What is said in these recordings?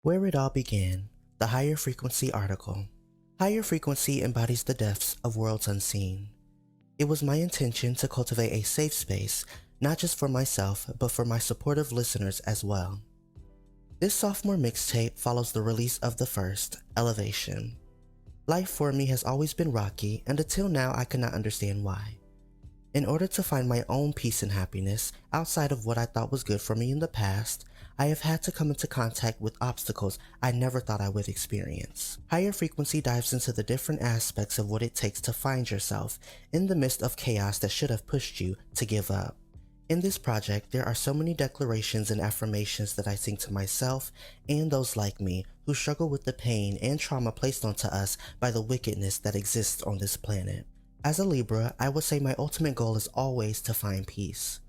Where it all began, the higher frequency article. Higher frequency embodies the depths of worlds unseen. It was my intention to cultivate a safe space, not just for myself, but for my supportive listeners as well. This sophomore mixtape follows the release of the first, Elevation. Life for me has always been rocky, and until now I could not understand why. In order to find my own peace and happiness outside of what I thought was good for me in the past, I have had to come into contact with obstacles I never thought I would experience. Higher frequency dives into the different aspects of what it takes to find yourself in the midst of chaos that should have pushed you to give up. In this project, there are so many declarations and affirmations that I sing to myself and those like me who struggle with the pain and trauma placed onto us by the wickedness that exists on this planet. As a Libra, I would say my ultimate goal is always to find peace.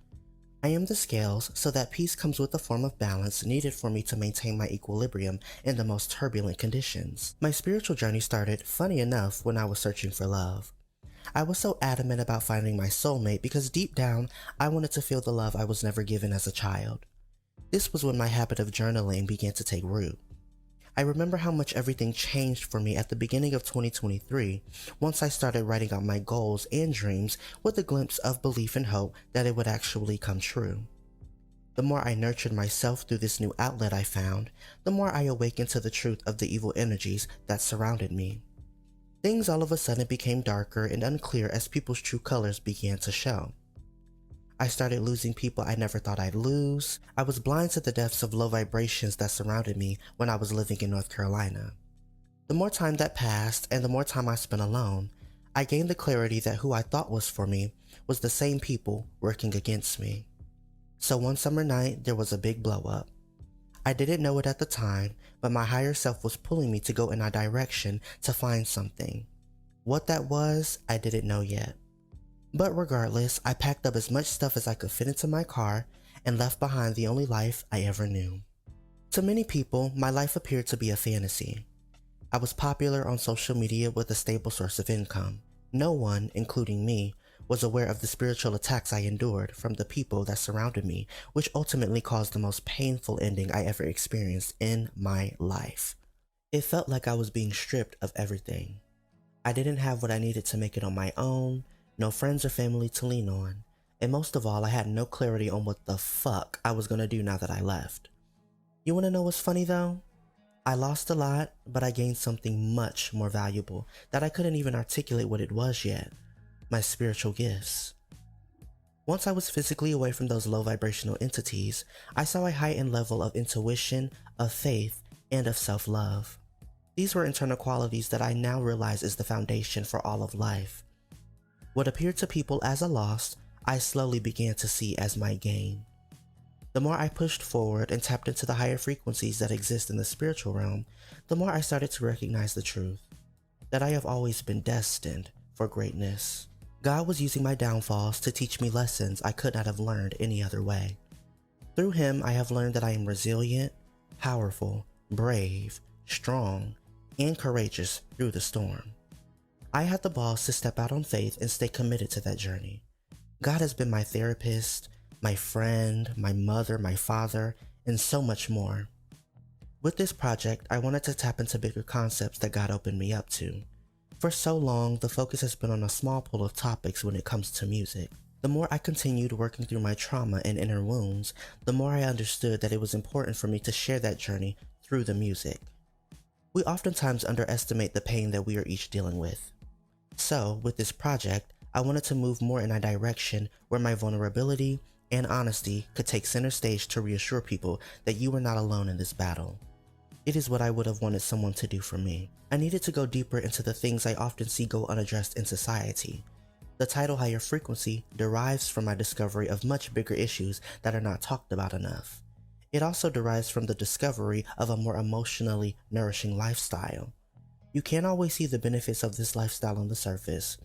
I am the scales, so that peace comes with a form of balance needed for me to maintain my equilibrium in the most turbulent conditions. My spiritual journey started, funny enough, when I was searching for love. I was so adamant about finding my soulmate because deep down, I wanted to feel the love I was never given as a child. This was when my habit of journaling began to take root. I remember how much everything changed for me at the beginning of 2023 once I started writing out my goals and dreams with a glimpse of belief and hope that it would actually come true. The more I nurtured myself through this new outlet I found, the more I awakened to the truth of the evil energies that surrounded me. Things all of a sudden became darker and unclear as people's true colors began to show. I started losing people I never thought I'd lose. I was blind to the depths of low vibrations that surrounded me when I was living in North Carolina. The more time that passed and the more time I spent alone, I gained the clarity that who I thought was for me was the same people working against me. So one summer night, there was a big blow up. I didn't know it at the time, but my higher self was pulling me to go in a direction to find something. What that was, I didn't know yet. But regardless, I packed up as much stuff as I could fit into my car and left behind the only life I ever knew. To many people, my life appeared to be a fantasy. I was popular on social media with a stable source of income. No one, including me, was aware of the spiritual attacks I endured from the people that surrounded me, which ultimately caused the most painful ending I ever experienced in my life. It felt like I was being stripped of everything. I didn't have what I needed to make it on my own, no friends or family to lean on, and most of all, I had no clarity on what the fuck I was gonna do now that I left. You wanna know what's funny though? I lost a lot, but I gained something much more valuable that I couldn't even articulate what it was yet. My spiritual gifts. Once I was physically away from those low vibrational entities, I saw a heightened level of intuition, of faith, and of self-love. These were internal qualities that I now realize is the foundation for all of life. What appeared to people as a loss, I slowly began to see as my gain. The more I pushed forward and tapped into the higher frequencies that exist in the spiritual realm, the more I started to recognize the truth, that I have always been destined for greatness. God was using my downfalls to teach me lessons I could not have learned any other way. Through Him, I have learned that I am resilient, powerful, brave, strong, and courageous through the storm. I had the balls to step out on faith and stay committed to that journey. God has been my therapist, my friend, my mother, my father, and so much more. With this project, I wanted to tap into bigger concepts that God opened me up to. For so long, the focus has been on a small pool of topics when it comes to music. The more I continued working through my trauma and inner wounds, the more I understood that it was important for me to share that journey through the music. We oftentimes underestimate the pain that we are each dealing with. So, with this project, I wanted to move more in a direction where my vulnerability and honesty could take center stage to reassure people that you are not alone in this battle. It is what I would have wanted someone to do for me. I needed to go deeper into the things I often see go unaddressed in society. The title Higher Frequency derives from my discovery of much bigger issues that are not talked about enough. It also derives from the discovery of a more emotionally nourishing lifestyle. You can't always see the benefits of this lifestyle on the surface,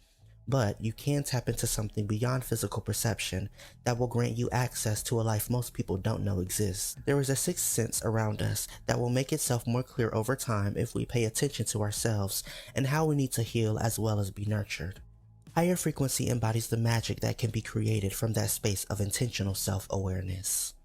but you can tap into something beyond physical perception that will grant you access to a life most people don't know exists. There is a sixth sense around us that will make itself more clear over time if we pay attention to ourselves and how we need to heal as well as be nurtured. Higher frequency embodies the magic that can be created from that space of intentional self-awareness.